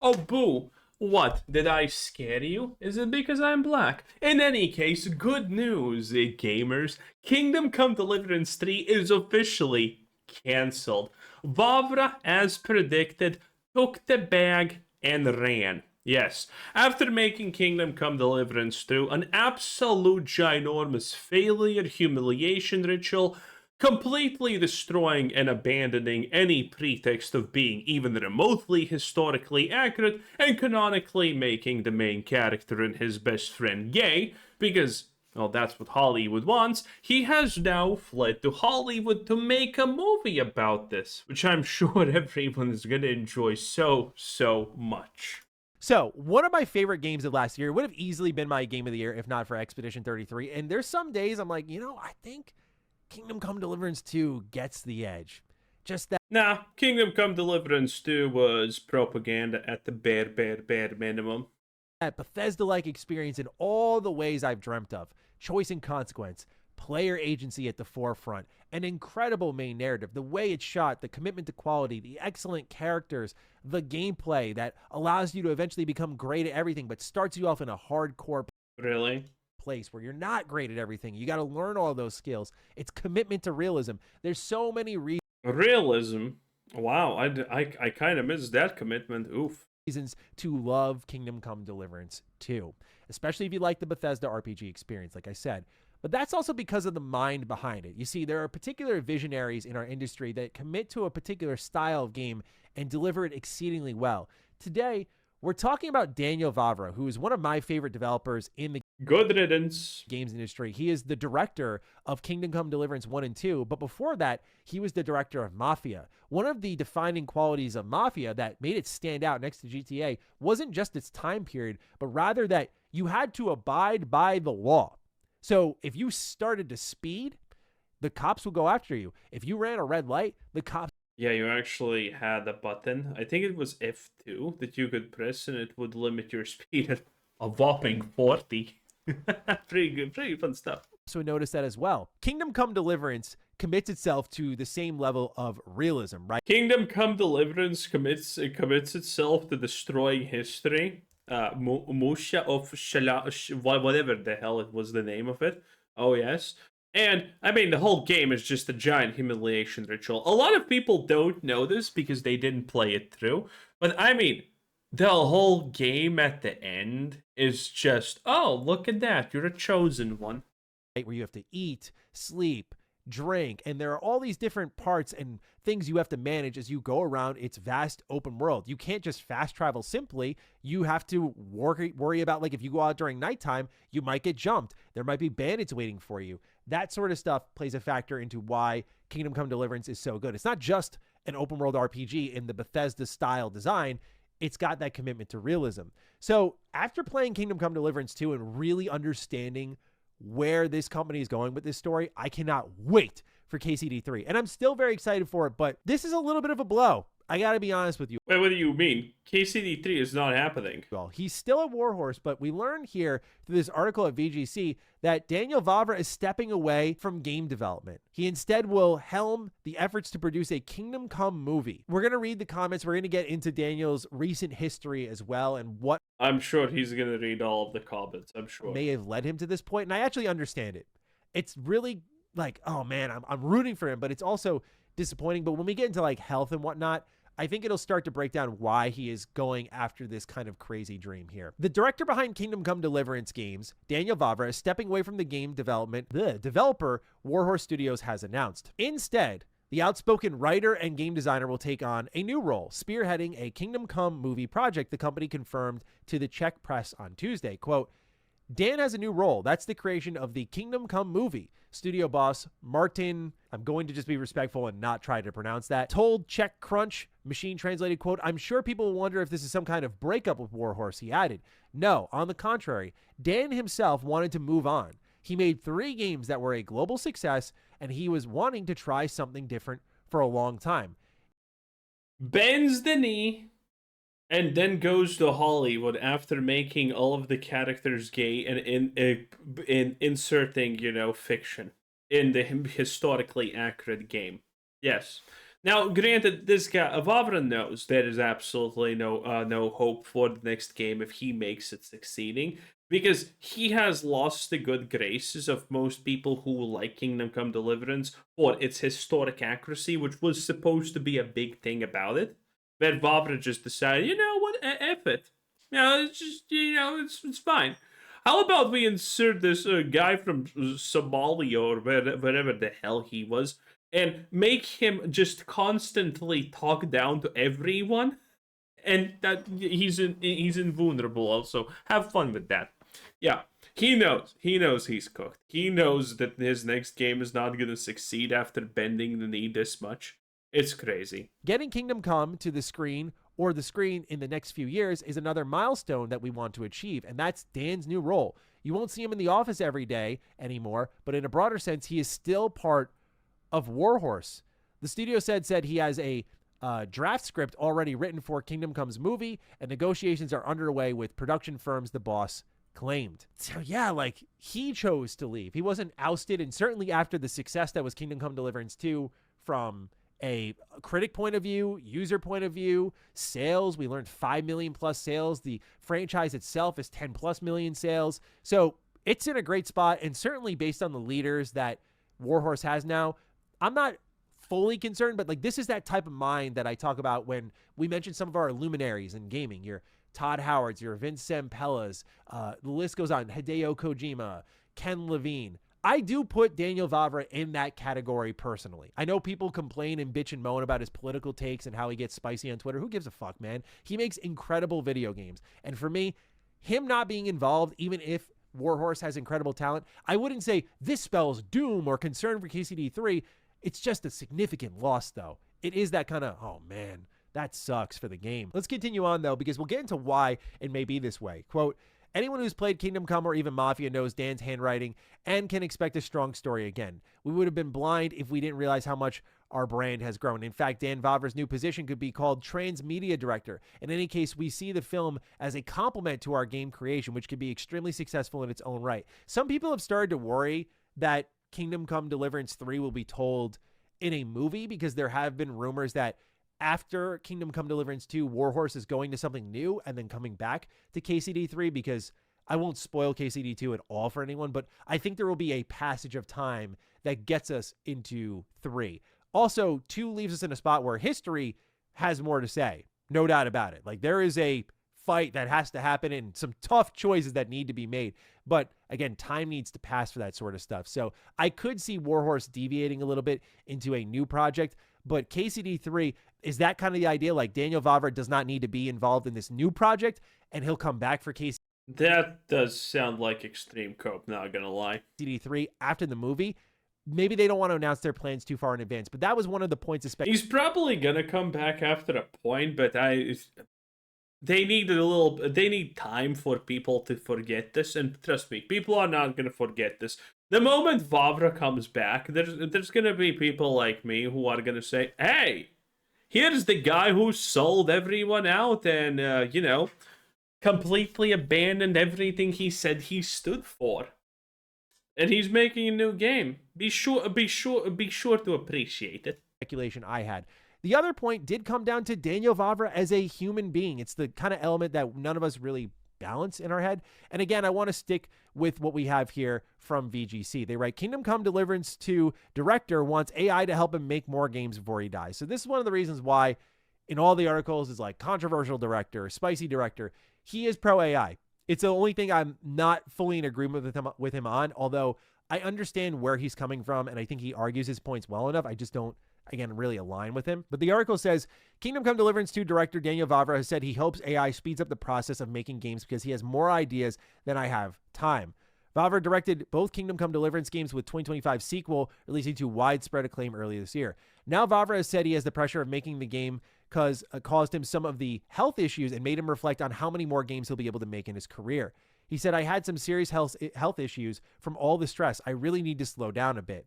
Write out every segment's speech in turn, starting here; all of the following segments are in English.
Oh, boo. What? Did I scare you? Is it because I'm black? In any case, good news, gamers. Kingdom Come Deliverance 3 is officially cancelled. Vavra, as predicted, took the bag and ran. Yes, after making Kingdom Come Deliverance 2 an absolute ginormous failure, humiliation ritual, completely destroying and abandoning any pretext of being even remotely historically accurate, and canonically making the main character and his best friend gay, because, well, that's what Hollywood wants. He has now fled to Hollywood to make a movie about this, which I'm sure everyone is going to enjoy so much. So, one of my favorite games of last year would have easily been my game of the year if not for Expedition 33. And there's some days I'm like, I think Kingdom Come Deliverance 2 gets the edge. Just that. Nah, Kingdom Come Deliverance 2 was propaganda at the bare minimum. That Bethesda-like experience in all the ways I've dreamt of. Choice and consequence, player agency at the forefront, an incredible main narrative, the way it's shot, the commitment to quality, the excellent characters, the gameplay that allows you to eventually become great at everything but starts you off in a hardcore Really? place where you're not great at everything. You got to learn all those skills. It's commitment to realism. There's so many Realism? Wow, I kind of missed that commitment. Oof. reasons to love Kingdom Come Deliverance 2, especially if you like the Bethesda RPG experience, like I said. But that's also because of the mind behind it. You see, there are particular visionaries in our industry that commit to a particular style of game and deliver it exceedingly well. Today, we're talking about Daniel Vavra, who is one of my favorite developers in the Good riddance. games industry. He is the director of Kingdom Come Deliverance 1 and 2, but before that, he was the director of Mafia. One of the defining qualities of Mafia that made it stand out next to GTA wasn't just its time period, but rather that you had to abide by the law. So if you started to speed, the cops will go after you. If you ran a red light, the cops. Yeah, you actually had a button. I think it was F2 that you could press and it would limit your speed at a whopping 40. Pretty good, pretty fun stuff. So notice that as well. Kingdom Come Deliverance commits itself to the same level of realism, right? Kingdom Come Deliverance commits itself to destroying history. Musha of whatever the hell it was the name of it. Oh yes. And I mean the whole game is just a giant humiliation ritual. A lot of people don't know this because they didn't play it through. But I mean, the whole game at the end is just, oh, look at that, you're a chosen one. Where you have to eat, sleep, drink, and there are all these different parts and things you have to manage as you go around its vast open world. You can't just fast travel simply. You have to worry about, like, if you go out during nighttime, you might get jumped. There might be bandits waiting for you. That sort of stuff plays a factor into why Kingdom Come Deliverance is so good. It's not just an open world RPG in the Bethesda style design. It's got that commitment to realism. So after playing Kingdom Come Deliverance 2 and really understanding where this company is going with this story, I cannot wait for KCD3. And I'm still very excited for it, but this is a little bit of a blow. I got to be honest with you. Wait, what do you mean? KCD3 is not happening. Well, he's still a warhorse, but we learned here through this article at VGC that Daniel Vavra is stepping away from game development. He instead will helm the efforts to produce a Kingdom Come movie. We're going to read the comments. We're going to get into Daniel's recent history as well and what I'm sure he's going to read all of the comments, I'm sure. may have led him to this point, and I actually understand it. It's really like, oh man, I'm rooting for him, but it's also disappointing. But when we get into like health and whatnot, I think it'll start to break down why he is going after this kind of crazy dream here. The director behind Kingdom Come Deliverance games, Daniel Vavra, is stepping away from the game development. The developer, Warhorse Studios, has announced. Instead, the outspoken writer and game designer will take on a new role, spearheading a Kingdom Come movie project, the company confirmed to the Czech press on Tuesday. Quote, Dan has a new role. That's the creation of the Kingdom Come movie. Studio boss Martin, I'm going to just be respectful and not try to pronounce that, told Czech Crunch, machine translated, quote, I'm sure people will wonder if this is some kind of breakup with Warhorse. He added, no, on the contrary, Dan himself wanted to move on. He made 3 games that were a global success, and he was wanting to try something different for a long time. Bends the knee and then goes to Hollywood after making all of the characters gay and in inserting, fiction in the historically accurate game. Yes, Now, granted, this guy Vavra knows there is absolutely no hope for the next game if he makes it succeeding, because he has lost the good graces of most people who like Kingdom Come Deliverance for its historic accuracy, which was supposed to be a big thing about it. But Vavra just decided, you know what, F it. It's just it's fine. How about we insert this guy from Somalia or wherever the hell he was, and make him just constantly talk down to everyone, and that he's invulnerable. Also, have fun with that. Yeah, he knows he's cooked. He knows that his next game is not gonna succeed after bending the knee this much. It's crazy. Getting Kingdom Come to the screen or the screen in the next few years is another milestone that we want to achieve, and that's Dan's new role. You won't see him in the office every day anymore, but in a broader sense, he is still part of Warhorse. The studio said he has a draft script already written for Kingdom Come's movie, and negotiations are underway with production firms, the boss claimed. So yeah, like, he chose to leave. He wasn't ousted, and certainly after the success that was Kingdom Come Deliverance 2 from a critic point of view, user point of view, sales, we learned 5 million plus sales. The franchise itself is 10 plus million sales. So it's in a great spot, and certainly based on the leaders that Warhorse has now, I'm not fully concerned, but like, this is that type of mind that I talk about when we mention some of our luminaries in gaming. Your Todd Howards, your Vince Sampellas, the list goes on, Hideo Kojima, Ken Levine. I do put Daniel Vavra in that category personally. I know people complain and bitch and moan about his political takes and how he gets spicy on Twitter. Who gives a fuck, man? He makes incredible video games. And for me, him not being involved, even if Warhorse has incredible talent, I wouldn't say this spells doom or concern for KCD3. It's just a significant loss, though. It is that kind of, oh man, that sucks for the game. Let's continue on, though, because we'll get into why it may be this way. Quote, anyone who's played Kingdom Come or even Mafia knows Dan's handwriting and can expect a strong story again. We would have been blind if we didn't realize how much our brand has grown. In fact, Dan Vavra's new position could be called Transmedia Director. In any case, we see the film as a complement to our game creation, which could be extremely successful in its own right. Some people have started to worry that Kingdom Come Deliverance 3 will be told in a movie, because there have been rumors that after Kingdom Come Deliverance 2, Warhorse is going to something new and then coming back to KCD 3, because I won't spoil KCD 2 at all for anyone, but I think there will be a passage of time that gets us into 3. Also, 2 leaves us in a spot where history has more to say. No doubt about it. Like, there is a fight that has to happen and some tough choices that need to be made. But again, time needs to pass for that sort of stuff. So I could see Warhorse deviating a little bit into a new project, but KCD3, is that kind of the idea? Like, Daniel Vavra does not need to be involved in this new project and he'll come back for KCD3 That does sound like extreme cope, not gonna lie. after the movie. Maybe they don't want to announce their plans too far in advance, but that was one of the points of He's probably gonna come back after a point, but they need time for people to forget this, and trust me, people are not gonna forget this. The moment Vavra comes back, there's gonna be people like me who are gonna say, hey, here's the guy who sold everyone out and completely abandoned everything he said he stood for, and he's making a new game. Be sure to appreciate it. Speculation I had. The other point did come down to Daniel Vavra as a human being. It's the kind of element that none of us really balance in our head. And again, I want to stick with what we have here from VGC. They write, Kingdom Come Deliverance 2 director wants AI to help him make more games before he dies. So this is one of the reasons why in all the articles is like controversial director, spicy director. He is pro AI. It's the only thing I'm not fully in agreement with him on, although I understand where he's coming from and I think he argues his points well enough. I just don't, again, really align with him. But the article says, Kingdom Come Deliverance 2 director Daniel Vavra has said he hopes AI speeds up the process of making games because he has more ideas than I have time. Vavra directed both Kingdom Come Deliverance games, with 2025 sequel releasing to widespread acclaim earlier this year. Now Vavra has said he has the pressure of making the game because caused him some of the health issues and made him reflect on how many more games he'll be able to make in his career. He said, I had some serious health issues from all the stress. I really need to slow down a bit.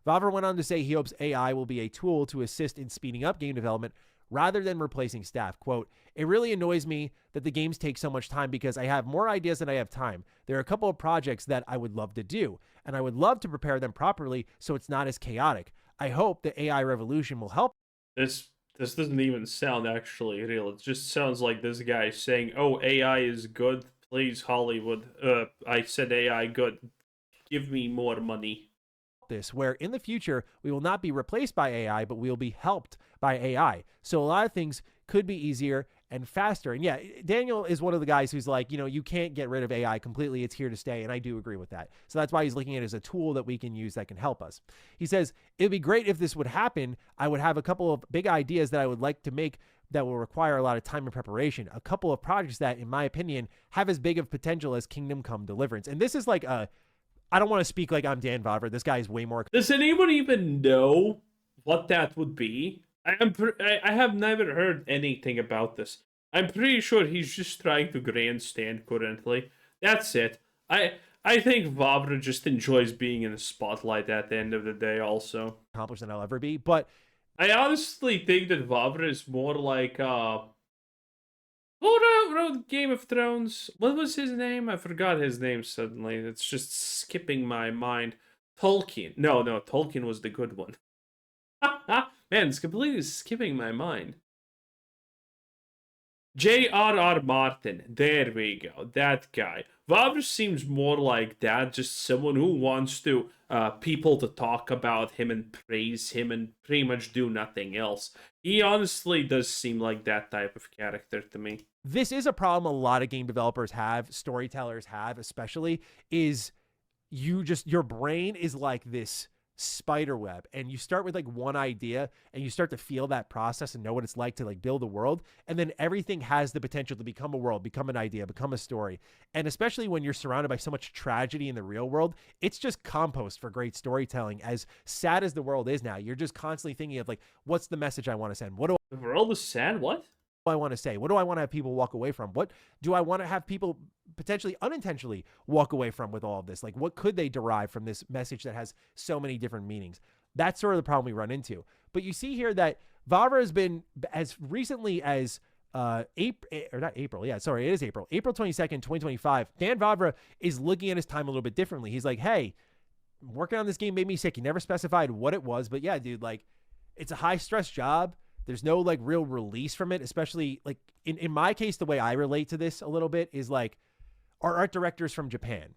Vavra went on to say he hopes AI will be a tool to assist in speeding up game development rather than replacing staff. Quote, it really annoys me that the games take so much time because I have more ideas than I have time. There are a couple of projects that I would love to do, and I would love to prepare them properly so it's not as chaotic. I hope the AI revolution will help This doesn't even sound actually real. It just sounds like this guy saying, "Oh, AI is good. Please, Hollywood. I said AI good. Give me more money." This where in the future we will not be replaced by AI, but we will be helped by AI. So a lot of things could be easier and faster. And yeah, Daniel is one of the guys who's like, you can't get rid of AI completely. It's here to stay. And I do agree with that. So that's why he's looking at it as a tool that we can use that can help us. He says, it'd be great if this would happen. I would have a couple of big ideas that I would like to make that will require a lot of time and preparation. A couple of projects that, in my opinion, have as big of potential as Kingdom Come Deliverance. And this is like I don't want to speak like I'm Dan Vavra. This guy is way more. Does anyone even know what that would be? I have never heard anything about this. I'm pretty sure he's just trying to grandstand currently. That's it. I think Vavra just enjoys being in the spotlight at the end of the day. Also, Accomplished than I'll ever be. But I honestly think that Vavra is more like who wrote Game of Thrones? What was his name? I forgot his name suddenly. It's just skipping my mind. Tolkien. No, Tolkien was the good one. Man, it's completely skipping my mind. J.R.R. Martin. There we go. That guy. Vavra seems more like that, just someone who wants to people to talk about him and praise him and pretty much do nothing else. He honestly does seem like that type of character to me. This is a problem a lot of game developers have, storytellers have, especially, is your brain is like this spider web, and you start with like one idea and you start to feel that process and know what it's like to like build a world, and then everything has the potential to become a world, become an idea, become a story. And especially when you're surrounded by so much tragedy in the real world, it's just compost for great storytelling. As sad as the world is now, you're just constantly thinking of like, what's the message I want to send? What do The world is sad. What? I want to say? What do I want to have people walk away from? What do I want to have people potentially unintentionally walk away from with all of this? Like, what could they derive from this message that has so many different meanings? That's sort of the problem we run into. But you see here that Vavra has been, as recently as April, or not April. Yeah, sorry, it is April. April 22nd, 2025. Dan Vavra is looking at his time a little bit differently. He's like, hey, working on this game made me sick. He never specified what it was, but yeah, dude, like, it's a high stress job. There's no like real release from it, especially like in my case, the way I relate to this a little bit is like our art directors from Japan,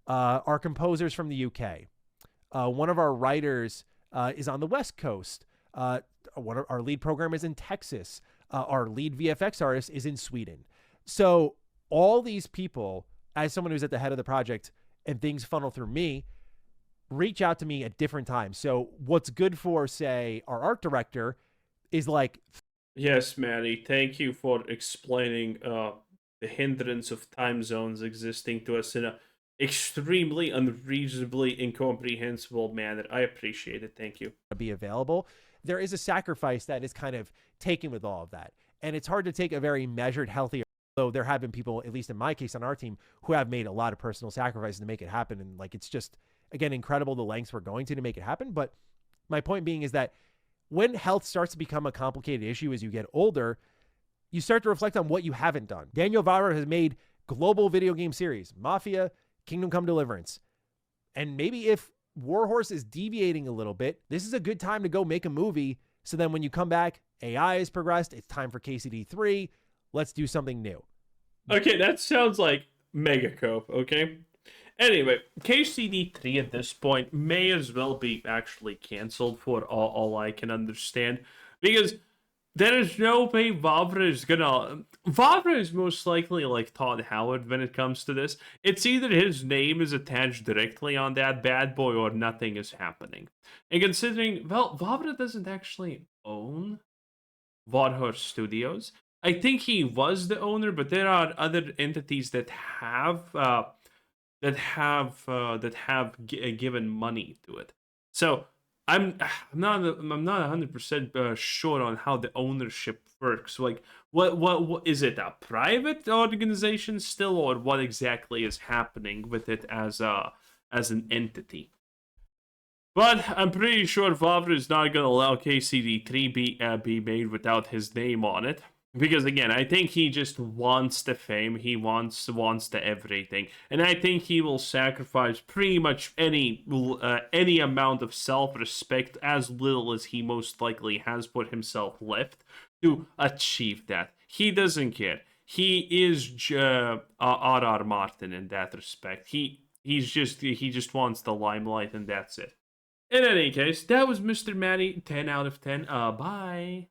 our composers from the UK. One of our writers is on the West Coast. One of our lead programmers is in Texas. Our lead VFX artist is in Sweden. So all these people, as someone who's at the head of the project and things funnel through me, reach out to me at different times. So what's good for, say, our art director is like, yes, Maddie, thank you for explaining the hindrance of time zones existing to us in a extremely unreasonably incomprehensible manner. I appreciate it. Thank you. be available. There is a sacrifice that is kind of taken with all of that. And it's hard to take a very measured, healthy, though there have been people, at least in my case on our team, who have made a lot of personal sacrifices to make it happen. And like, it's just, again, incredible the lengths we're going to make it happen. But my point being is that when health starts to become a complicated issue as you get older, you start to reflect on what you haven't done. Daniel Vavra has made global video game series, Mafia, Kingdom Come Deliverance. And maybe if Warhorse is deviating a little bit, this is a good time to go make a movie. So then when you come back, AI has progressed. It's time for KCD 3. Let's do something new. Okay, that sounds like mega cope, okay? Anyway, KCD 3 at this point may as well be actually canceled for all I can understand. Because there is no way Vavra is gonna... Vavra is most likely like Todd Howard when it comes to this. It's either his name is attached directly on that bad boy or nothing is happening. And considering, well, Vavra doesn't actually own Warhorse Studios. I think he was the owner, but there are other entities that have given money to it. So I'm not 100% sure on how the ownership works. Like, what is it, a private organization still, or what exactly is happening with it as an entity? But I'm pretty sure Vavra is not going to allow KCD 3 be made without his name on it. Because again, I think he just wants the fame. He wants the everything, and I think he will sacrifice pretty much any amount of self-respect, as little as he most likely has put himself left, to achieve that. He doesn't care. He is R.R. Martin in that respect. He just wants the limelight, and that's it. In any case, that was Mr. Matty. 10 out of 10. Bye.